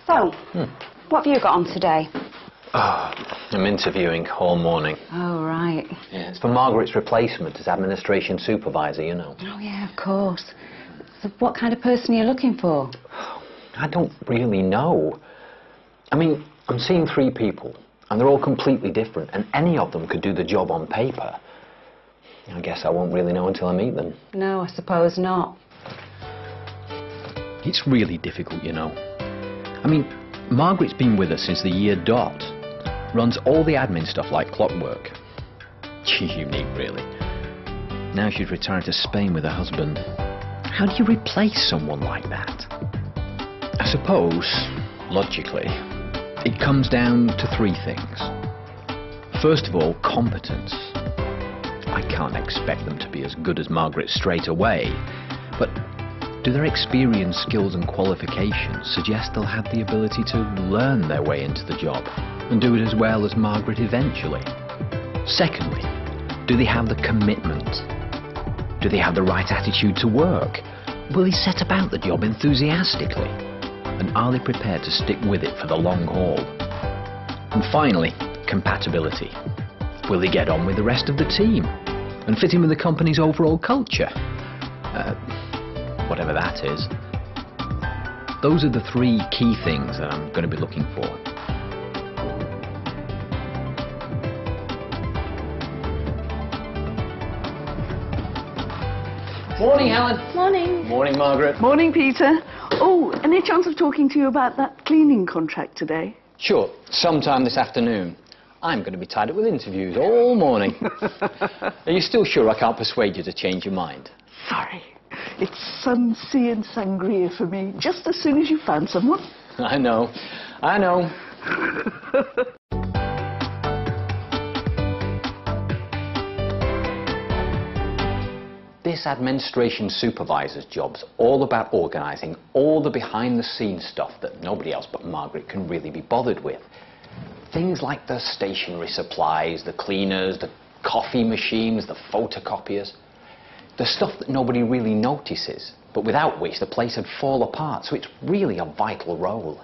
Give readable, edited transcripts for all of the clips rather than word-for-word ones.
So, what have you got on today? Oh, I'm interviewing all morning. Oh, right. Yeah, it's for Margaret's replacement as administration supervisor, you know. Oh, yeah, of course. So what kind of person are you looking for? I don't really know. I mean, I'm seeing 3 people, and they're all completely different, and any of them could do the job on paper. I guess I won't really know until I meet them. No, I suppose not. It's really difficult, you know. I mean, Margaret's been with us since the year dot. Runs all the admin stuff like clockwork. She's unique, really. Now she's retired to Spain with her husband. How do you replace someone like that? I suppose, logically, it comes down to 3 things. First of all, competence. I can't expect them to be as good as Margaret straight away, but do their experience, skills and qualifications suggest they'll have the ability to learn their way into the job and do it as well as Margaret eventually? Secondly, do they have the commitment? Do they have the right attitude to work? Will they set about the job enthusiastically? And are they prepared to stick with it for the long haul? And finally, compatibility. Will they get on with the rest of the team and fit in with the company's overall culture? Whatever that is. Those are the 3 key things that I'm going to be looking for. Morning, Helen. Morning. Morning, Margaret. Morning, Peter. Oh, any chance of talking to you about that cleaning contract today? Sure, sometime this afternoon. I'm going to be tied up with interviews all morning. Are you still sure I can't persuade you to change your mind? Sorry. It's sun, sea and sangria for me, just as soon as you found someone. I know. I know. This administration supervisor's job's all about organising all the behind-the-scenes stuff that nobody else but Margaret can really be bothered with. Things like the stationery supplies, the cleaners, the coffee machines, the photocopiers. The stuff that nobody really notices, but without which the place would fall apart, so it's really a vital role.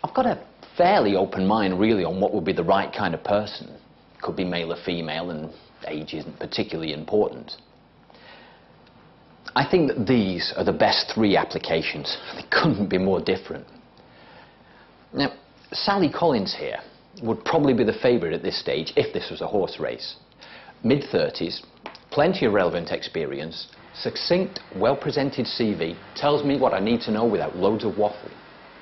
I've got a fairly open mind, really, on what would be the right kind of person. Could be male or female, and age isn't particularly important. I think that these are the best 3 applications. They couldn't be more different. Now, Sally Collins here would probably be the favourite at this stage if this was a horse race. Mid-30s, plenty of relevant experience, succinct, well-presented CV, tells me what I need to know without loads of waffle.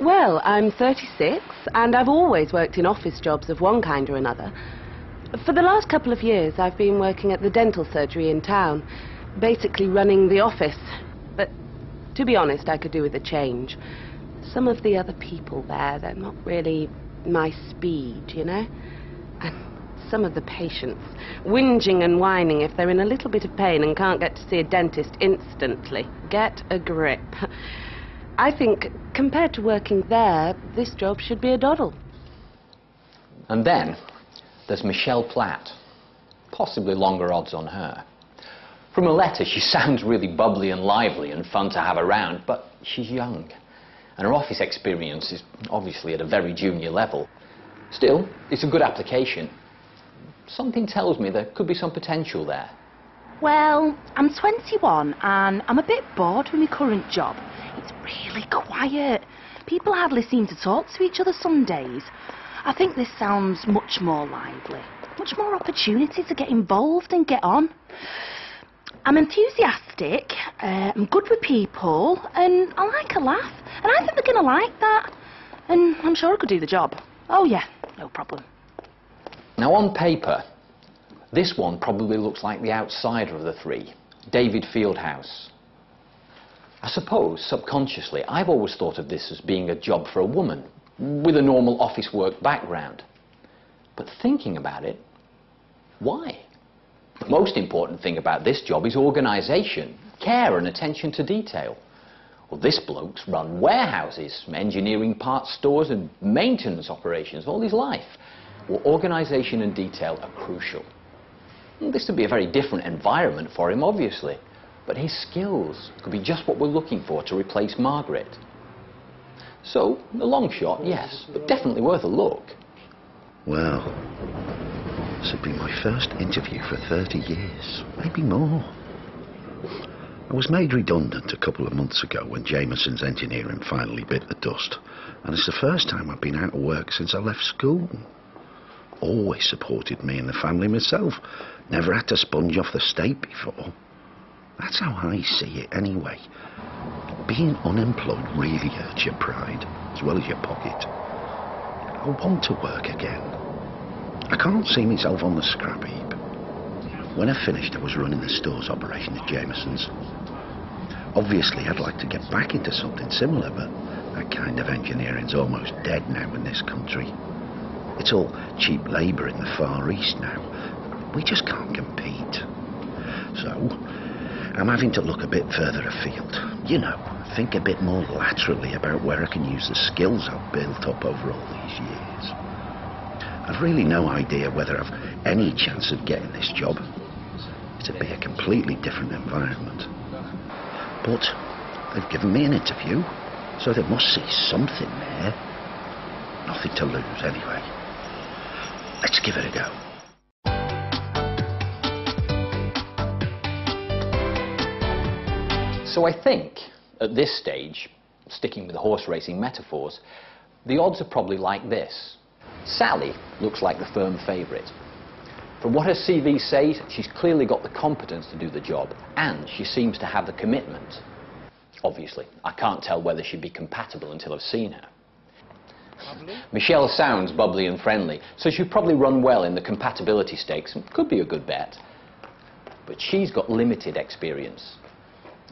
Well, I'm 36 and I've always worked in office jobs of one kind or another. For the last couple of years I've been working at the dental surgery in town, basically running the office. But to be honest, I could do with a change. Some of the other people there, they're not really my speed, you know? And some of the patients, whinging and whining if they're in a little bit of pain and can't get to see a dentist instantly. Get a grip. I think, compared to working there, this job should be a doddle. And then there's Michelle Platt. Possibly longer odds on her. From her letter, she sounds really bubbly and lively and fun to have around, but she's young. And her office experience is obviously at a very junior level. Still, it's a good application. Something tells me there could be some potential there. Well, I'm 21 and I'm a bit bored with my current job. It's really quiet. People hardly seem to talk to each other some days. I think this sounds much more lively. Much more opportunity to get involved and get on. I'm enthusiastic, I'm good with people, and I like a laugh. And I think they're going to like that. And I'm sure I could do the job. Oh yeah, no problem. Now on paper, this one probably looks like the outsider of the 3, David Fieldhouse. I suppose, subconsciously, I've always thought of this as being a job for a woman, with a normal office work background. But thinking about it, why? The most important thing about this job is organisation, care and attention to detail. Well, this bloke's run warehouses, engineering parts stores and maintenance operations all his life. Well, organisation and detail are crucial. Well, this would be a very different environment for him, obviously, but his skills could be just what we're looking for to replace Margaret. So, the long shot, yes, but definitely worth a look. Well, this would be my first interview for 30 years, maybe more. I was made redundant a couple of months ago when Jameson's engineering finally bit the dust, and it's the first time I've been out of work since I left school. Always supported me and the family myself, never had to sponge off the state before. That's how I see it anyway. Being unemployed really hurts your pride, as well as your pocket. I want to work again. I can't see myself on the scrap heap. When I finished, I was running the store's operation at Jameson's. Obviously, I'd like to get back into something similar, but that kind of engineering's almost dead now in this country. It's all cheap labour in the Far East now. We just can't compete. So, I'm having to look a bit further afield. You know, think a bit more laterally about where I can use the skills I've built up over all these years. I've really no idea whether I've any chance of getting this job. It'd be a completely different environment. But they've given me an interview, so they must see something there. Nothing to lose anyway. Let's give it a go. So I think, at this stage, sticking with the horse racing metaphors, the odds are probably like this. Sally looks like the firm favourite. From what her CV says, she's clearly got the competence to do the job, and she seems to have the commitment. Obviously, I can't tell whether she'd be compatible until I've seen her. Michelle sounds bubbly and friendly, so she'll probably run well in the compatibility stakes and could be a good bet. But she's got limited experience,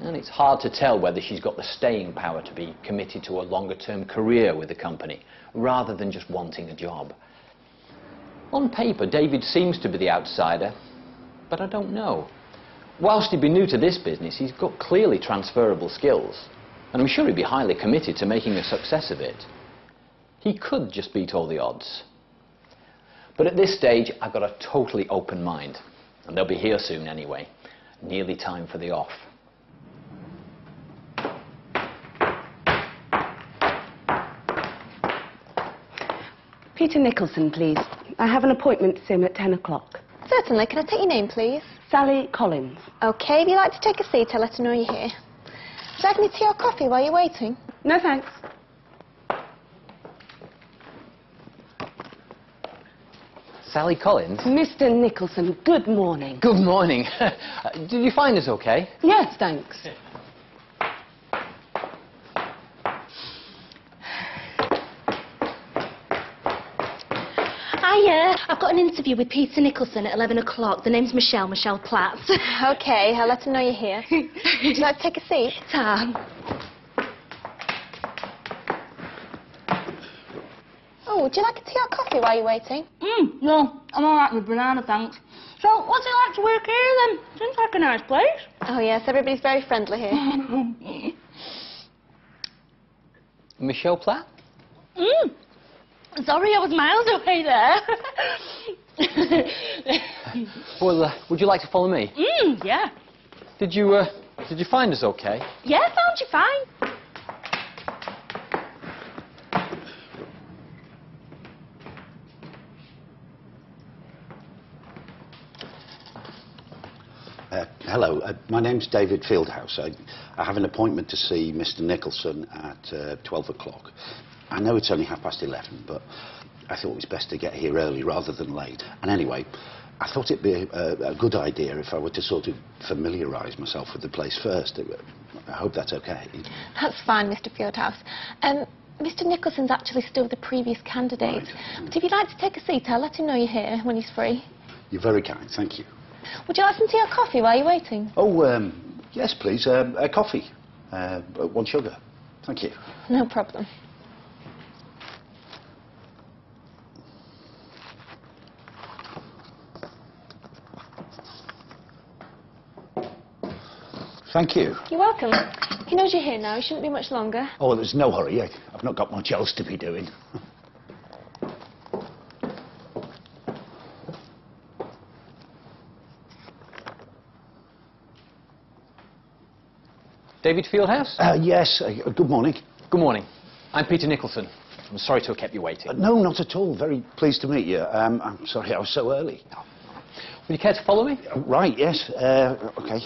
and it's hard to tell whether she's got the staying power to be committed to a longer-term career with the company, rather than just wanting a job. On paper, David seems to be the outsider, but I don't know. Whilst he'd be new to this business, he's got clearly transferable skills, and I'm sure he'd be highly committed to making a success of it. He could just beat all the odds. But at this stage, I've got a totally open mind, and they'll be here soon anyway. Nearly time for the off. Peter Nicholson, please. I have an appointment to see him at 10 o'clock. Certainly. Can I take your name, please? Sally Collins. OK, if you'd like to take a seat, I'll let her know you're here. Would you like any tea or coffee while you're waiting? No, thanks. Sally Collins? Mr. Nicholson, good morning. Good morning. Did you find us okay? Yes, thanks. I've got an interview with Peter Nicholson at 11 o'clock. The name's Michelle Platts. OK, I'll let her know you're here. Would you like to take a seat? Tom. Oh, would you like a tea or coffee while you're waiting? No, I'm all right with banana, thanks. So, what's it like to work here, then? Seems like a nice place. Oh, yes, everybody's very friendly here. Michelle Platt? Sorry, I was miles away there. Well, would you like to follow me? Yeah. Did you find us okay? Yeah, found you fine. Hello, my name's David Fieldhouse. I have an appointment to see Mr. Nicholson at 12 o'clock. I know it's only 11:30, but I thought it was best to get here early rather than late. And anyway, I thought it'd be a good idea if I were to sort of familiarise myself with the place first. I hope that's okay. That's fine, Mr. Fieldhouse. Mr. Nicholson's actually still the previous candidate. Right. But if you'd like to take a seat, I'll let him know you're here when he's free. You're very kind, thank you. Would you like some tea or coffee while you're waiting? Oh, yes, please. A coffee. 1 sugar. Thank you. No problem. Thank you. You're welcome. He knows you're here now. It shouldn't be much longer. Oh, there's no hurry. I've not got much else to be doing. David Fieldhouse? Yes, good morning. Good morning. I'm Peter Nicholson. I'm sorry to have kept you waiting. No, not at all. Very pleased to meet you. I'm sorry I was so early. Would you care to follow me? Right, yes. OK.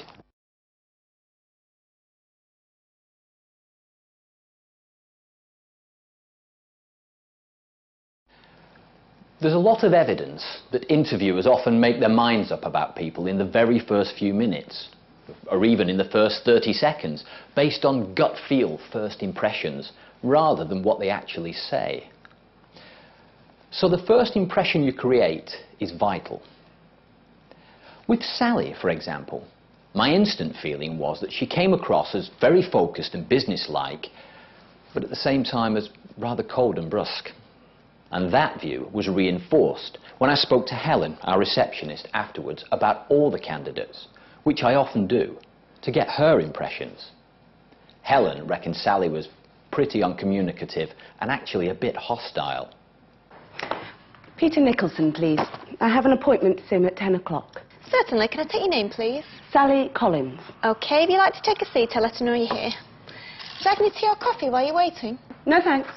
There's a lot of evidence that interviewers often make their minds up about people in the very first few minutes, or even in the first 30 seconds, based on gut feel first impressions, rather than what they actually say. So the first impression you create is vital. With Sally, for example, my instant feeling was that she came across as very focused and businesslike, but at the same time as rather cold and brusque. And that view was reinforced when I spoke to Helen, our receptionist, afterwards about all the candidates, which I often do, to get her impressions. Helen reckoned Sally was pretty uncommunicative and actually a bit hostile. Peter Nicholson, please. I have an appointment soon at 10 o'clock. Certainly. Can I take your name, please? Sally Collins. OK, if you'd like to take a seat, I'll let her know you're here. Would you like any tea or coffee while you're waiting? No, thanks.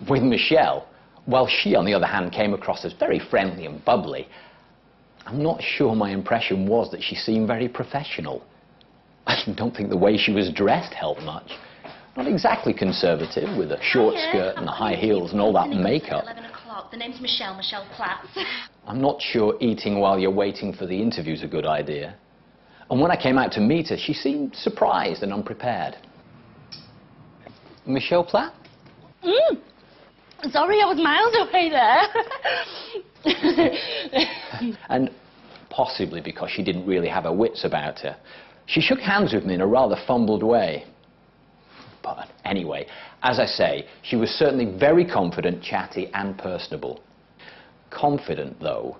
With Michelle, while she, on the other hand, came across as very friendly and bubbly, I'm not sure my impression was that she seemed very professional. I don't think the way she was dressed helped much. Not exactly conservative, with a short skirt and the high heels and all that makeup. 11 o'clock. The name's Michelle Platt. I'm not sure eating while you're waiting for the interview's a good idea. And when I came out to meet her, she seemed surprised and unprepared. Michelle Platt? Sorry, I was miles away there. And possibly because she didn't really have her wits about her, she shook hands with me in a rather fumbled way. But anyway, as I say, she was certainly very confident, chatty and personable. Confident, though,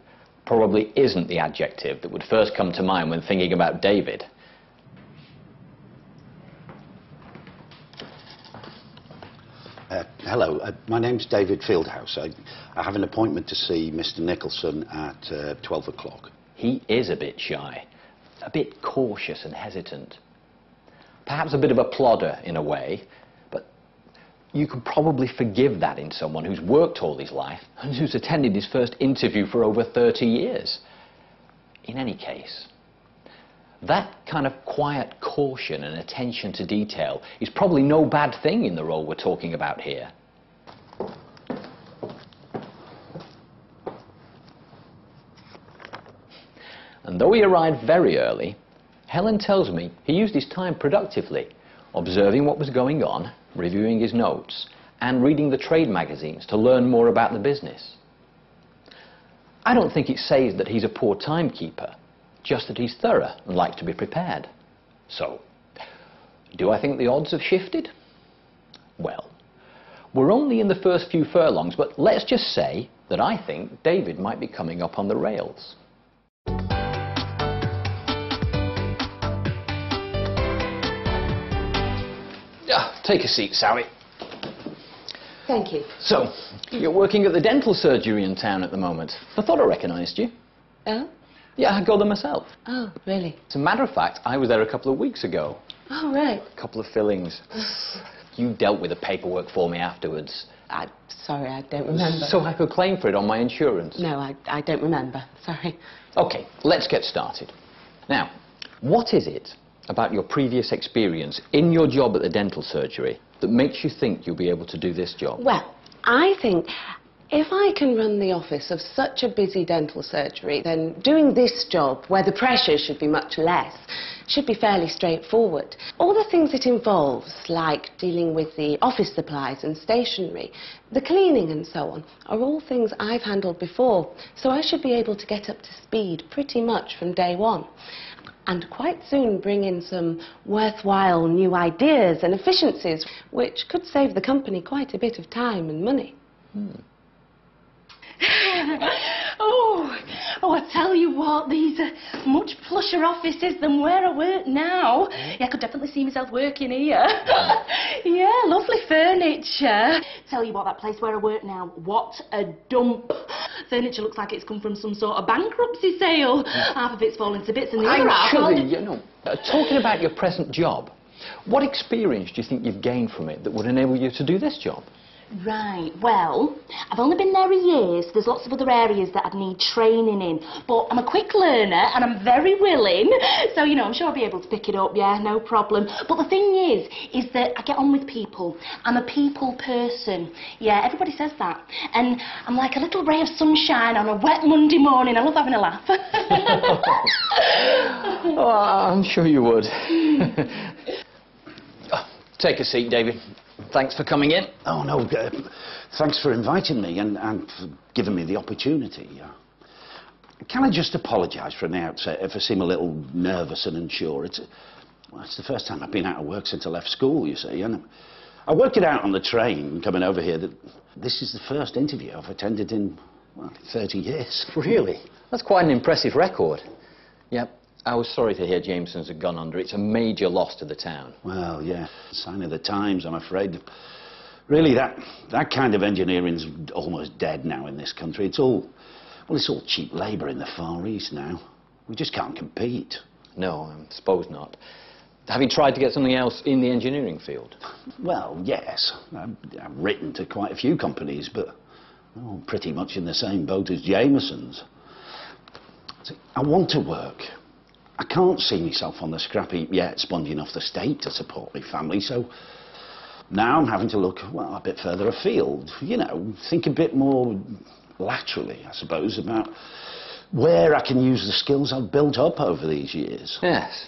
probably isn't the adjective that would first come to mind when thinking about David. Hello, my name's David Fieldhouse. I have an appointment to see Mr. Nicholson at 12 o'clock. He is a bit shy, a bit cautious and hesitant. Perhaps a bit of a plodder in a way, but you could probably forgive that in someone who's worked all his life and who's attended his first interview for over 30 years. In any case, that kind of quiet caution and attention to detail is probably no bad thing in the role we're talking about here. And though he arrived very early, Helen tells me he used his time productively, observing what was going on, reviewing his notes, and reading the trade magazines to learn more about the business. I don't think it says that he's a poor timekeeper, just that he's thorough and likes to be prepared. So, do I think the odds have shifted? Well, we're only in the first few furlongs, but let's just say that I think David might be coming up on the rails. Take a seat, Sally. Thank you. So, you're working at the dental surgery in town at the moment. I thought I recognised you. Oh? Yeah, I go there myself. Oh, really? As a matter of fact, I was there a couple of weeks ago. Oh, right. A couple of fillings. You dealt with the paperwork for me afterwards. Sorry, I don't remember. So I could claim for it on my insurance. No, I don't remember. Sorry. OK, let's get started. Now, what is it about your previous experience in your job at the dental surgery that makes you think you'll be able to do this job? Well, I think if I can run the office of such a busy dental surgery, then doing this job, where the pressure should be much less, should be fairly straightforward. All the things it involves, like dealing with the office supplies and stationery, the cleaning and so on, are all things I've handled before, so I should be able to get up to speed pretty much from day one. And quite soon bring in some worthwhile new ideas and efficiencies, which could save the company quite a bit of time and money. Oh, I tell you what, these are much plusher offices than where I work now. Yeah, I could definitely see myself working here. Yeah, lovely furniture. Tell you what, that place where I work now, what a dump. Furniture looks like it's come from some sort of bankruptcy sale. Half of it's fallen to bits and the other half... Actually, you know, talking about your present job, What experience do you think you've gained from it that would enable you to do this job? Right, well, I've only been there a year, so there's lots of other areas that I'd need training in. But I'm a quick learner and I'm very willing, so, you know, I'm sure I'll be able to pick it up, yeah, no problem. But the thing is that I get on with people. I'm a people person. Yeah, everybody says that. And I'm like a little ray of sunshine on a wet Monday morning. I love having a laugh. Oh, I'm sure you would. Take a seat, David. Thanks for coming in. Oh, no, thanks for inviting me and for giving me the opportunity. Can I just apologise from the outset if I seem a little nervous and unsure? It's the first time I've been out of work since I left school, you see, and I worked it out on the train coming over here that this is the first interview I've attended in, well, 30 years. Really? That's quite an impressive record. Yep. I was sorry to hear Jameson's had gone under. It's a major loss to the town. Well, yeah, sign of the times, I'm afraid. Really, that kind of engineering's almost dead now in this country. It's all cheap labour in the Far East now. We just can't compete. No, I suppose not. Have you tried to get something else in the engineering field? Well, yes. I've written to quite a few companies, but pretty much in the same boat as Jameson's. See, I want to work. I can't see myself on the scrap heap yet, sponging off the state to support my family, so now I'm having to look, well, a bit further afield, you know, think a bit more laterally, I suppose, about where I can use the skills I've built up over these years. Yes.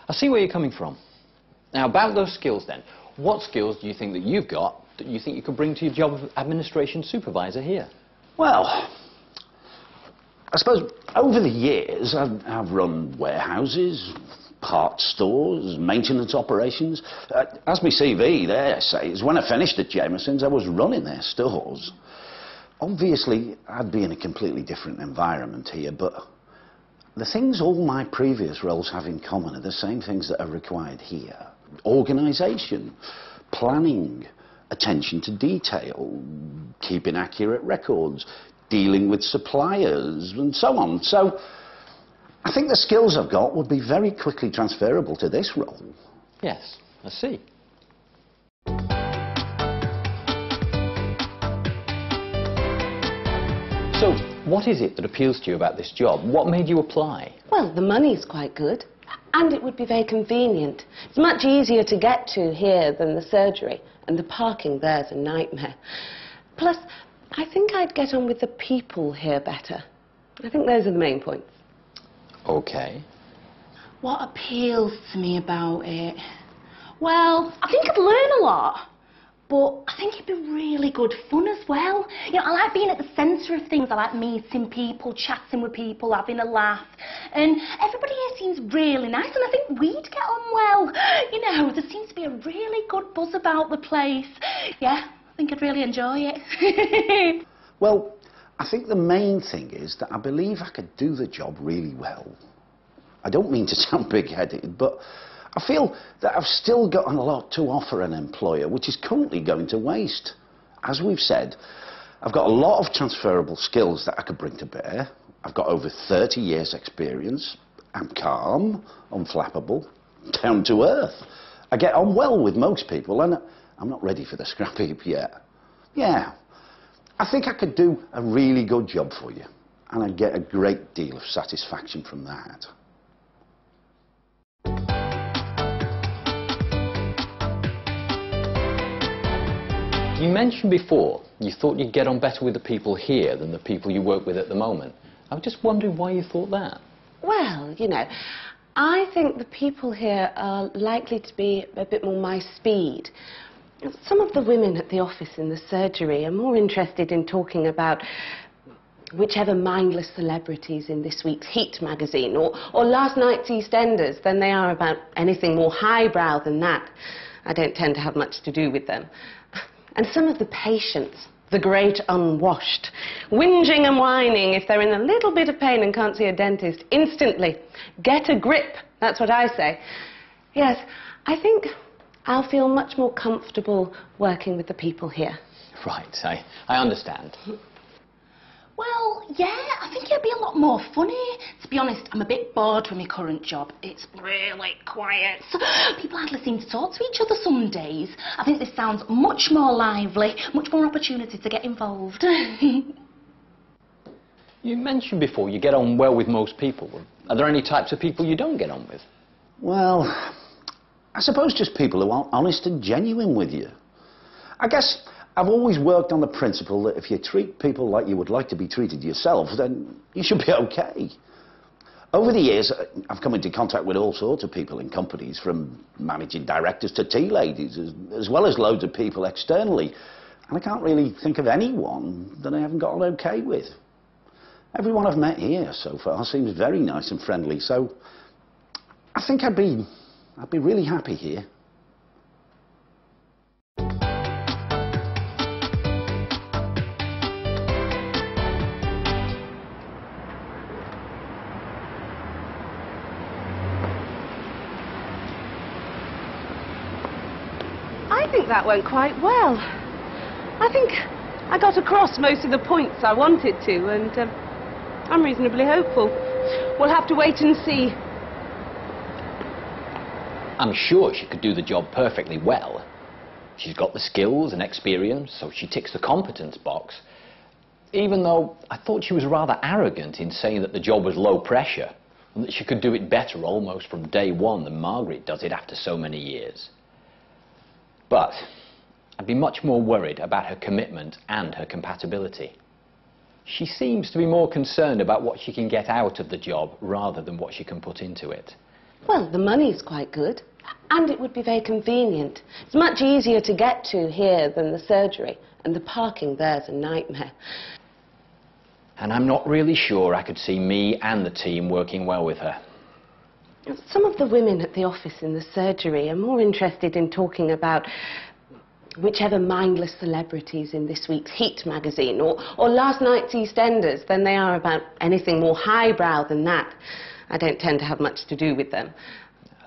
I see where you're coming from. Now, about those skills then, what skills do you think that you've got that you think you could bring to your job of administration supervisor here? Well, I suppose over the years I've run warehouses, parts stores, maintenance operations. As my CV there says, when I finished at Jameson's I was running their stores. Obviously I'd be in a completely different environment here, but the things all my previous roles have in common are the same things that are required here. Organisation, planning, attention to detail, keeping accurate records, dealing with suppliers and so on. So I think the skills I've got would be very quickly transferable to this role. Yes, I see. So, what is it that appeals to you about this job? What made you apply? Well, the money's quite good, and it would be very convenient. It's much easier to get to here than the surgery, and the parking there's a nightmare. Plus, I think I'd get on with the people here better. I think those are the main points. Okay. What appeals to me about it? Well, I think I'd learn a lot. But I think it'd be really good fun as well. You know, I like being at the centre of things. I like meeting people, chatting with people, having a laugh. And everybody here seems really nice, and I think we'd get on well. You know, there seems to be a really good buzz about the place. Yeah, I think I'd really enjoy it. Well, I think the main thing is that I believe I could do the job really well. I don't mean to sound big-headed, but I feel that I've still got a lot to offer an employer, which is currently going to waste. As we've said, I've got a lot of transferable skills that I could bring to bear. I've got over 30 years' experience. I'm calm, unflappable, down to earth. I get on well with most people, and I'm not ready for the scrap heap yet. Yeah, I think I could do a really good job for you, and I'd get a great deal of satisfaction from that. You mentioned before you thought you'd get on better with the people here than the people you work with at the moment. I was just wondering why you thought that. Well, you know, I think the people here are likely to be a bit more my speed. Some of the women at the office in the surgery are more interested in talking about whichever mindless celebrities in this week's Heat magazine or last night's EastEnders than they are about anything more highbrow than that. I don't tend to have much to do with them. And some of the patients, the great unwashed, whinging and whining if they're in a little bit of pain and can't see a dentist, instantly. Get a grip, that's what I say. Yes, I think I'll feel much more comfortable working with the people here. Right, I understand. Well, yeah, I think it'd be a lot more funny. To be honest, I'm a bit bored with my current job. It's really quiet. People hardly seem to talk to each other some days. I think this sounds much more lively, much more opportunity to get involved. You mentioned before you get on well with most people. Are there any types of people you don't get on with? Well, I suppose just people who are honest and genuine with you. I guess I've always worked on the principle that if you treat people like you would like to be treated yourself, then you should be okay. Over the years, I've come into contact with all sorts of people in companies, from managing directors to tea ladies, as well as loads of people externally. And I can't really think of anyone that I haven't got on okay with. Everyone I've met here so far seems very nice and friendly, so I think I'd be really happy here. I think that went quite well. I think I got across most of the points I wanted to, and I'm reasonably hopeful. We'll have to wait and see. I'm sure she could do the job perfectly well. She's got the skills and experience, so she ticks the competence box. Even though I thought she was rather arrogant in saying that the job was low pressure, and that she could do it better almost from day one than Margaret does it after so many years. But I'd be much more worried about her commitment and her compatibility. She seems to be more concerned about what she can get out of the job rather than what she can put into it. Well, the money's quite good, and it would be very convenient. It's much easier to get to here than the surgery, and the parking there's a nightmare. And I'm not really sure I could see me and the team working well with her. Some of the women at the office in the surgery are more interested in talking about whichever mindless celebrities in this week's Heat magazine or last night's EastEnders than they are about anything more highbrow than that. I don't tend to have much to do with them.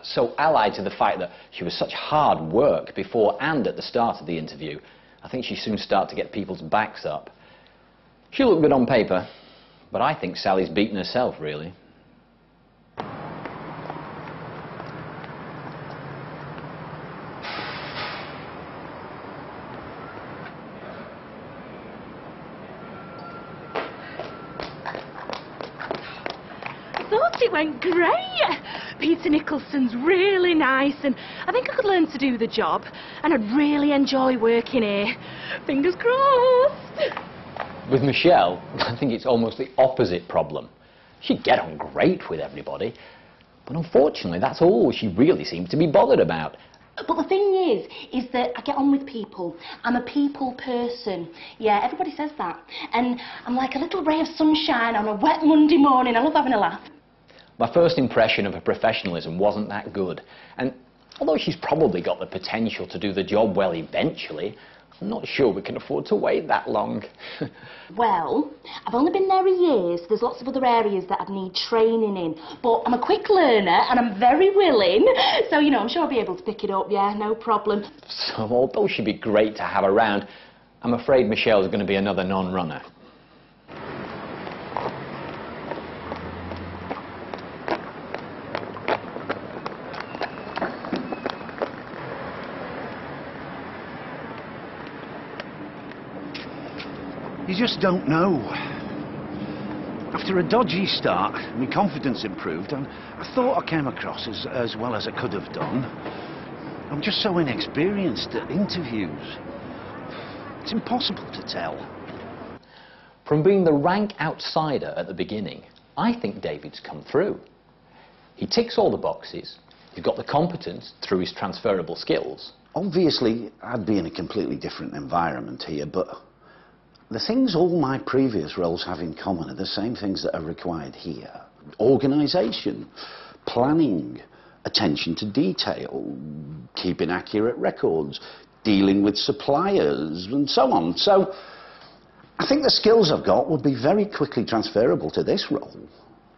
So allied to the fact that she was such hard work before and at the start of the interview, I think she soon started to get people's backs up. She looked good on paper, but I think Sally's beaten herself, really. It went great. Peter Nicholson's really nice, and I think I could learn to do the job, and I'd really enjoy working here. Fingers crossed. With Michelle, I think it's almost the opposite problem. She'd get on great with everybody, but unfortunately that's all she really seems to be bothered about. But the thing is that I get on with people. I'm a people person. Yeah, everybody says that. And I'm like a little ray of sunshine on a wet Monday morning. I love having a laugh. My first impression of her professionalism wasn't that good, and although she's probably got the potential to do the job well eventually, I'm not sure we can afford to wait that long. Well, I've only been there a year, so there's lots of other areas that I'd need training in, but I'm a quick learner and I'm very willing, so, you know, I'm sure I'll be able to pick it up, yeah, no problem. So although she'd be great to have around, I'm afraid Michelle's going to be another non-runner. You just don't know. After a dodgy start, my confidence improved, and I thought I came across as well as I could have done. I'm just so inexperienced at interviews. It's impossible to tell. From being the rank outsider at the beginning, I think David's come through. He ticks all the boxes, he's got the competence through his transferable skills. Obviously, I'd be in a completely different environment here, but the things all my previous roles have in common are the same things that are required here. Organisation, planning, attention to detail, keeping accurate records, dealing with suppliers, and so on. So I think the skills I've got would be very quickly transferable to this role.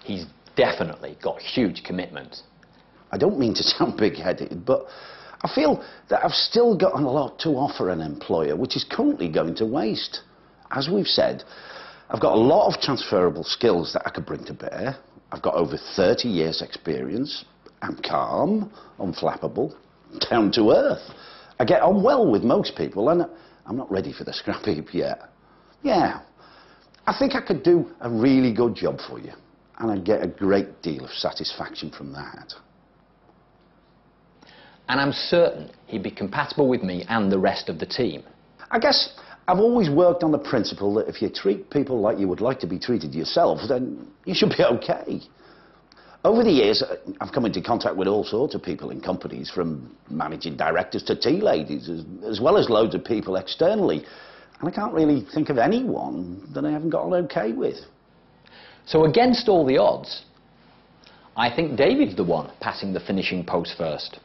He's definitely got huge commitment. I don't mean to sound big-headed, but I feel that I've still got a lot to offer an employer, which is currently going to waste. As we've said, I've got a lot of transferable skills that I could bring to bear. I've got over 30 years experience. I'm calm, unflappable, down to earth. I get on well with most people, and I'm not ready for the scrap heap yet. Yeah, I think I could do a really good job for you, and I'd get a great deal of satisfaction from that. And I'm certain he'd be compatible with me and the rest of the team. I guess I've always worked on the principle that if you treat people like you would like to be treated yourself, then you should be okay. Over the years, I've come into contact with all sorts of people in companies, from managing directors to tea ladies, as well as loads of people externally. And I can't really think of anyone that I haven't got on okay with. So against all the odds, I think David's the one passing the finishing post first.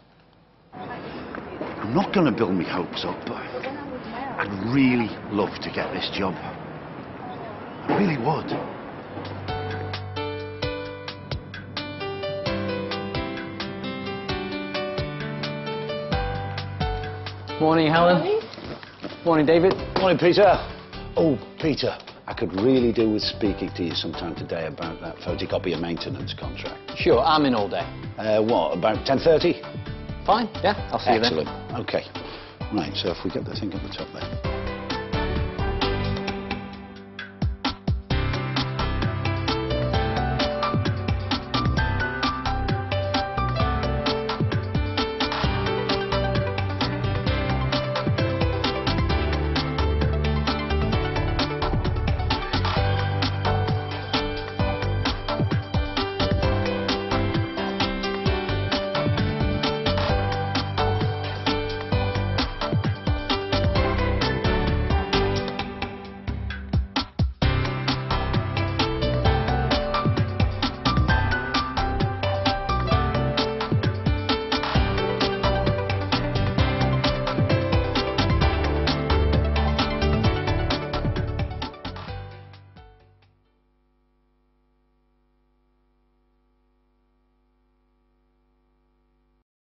I'm not going to build my hopes up, but I'd really love to get this job. I really would. Morning, Helen. Morning, David. Morning, Peter. Oh, Peter, I could really do with speaking to you sometime today about that photocopier maintenance contract. Sure, I'm in all day. What, about 10:30? Fine, yeah, I'll see you then. Excellent. OK. Right, so if we get the thing at the top there.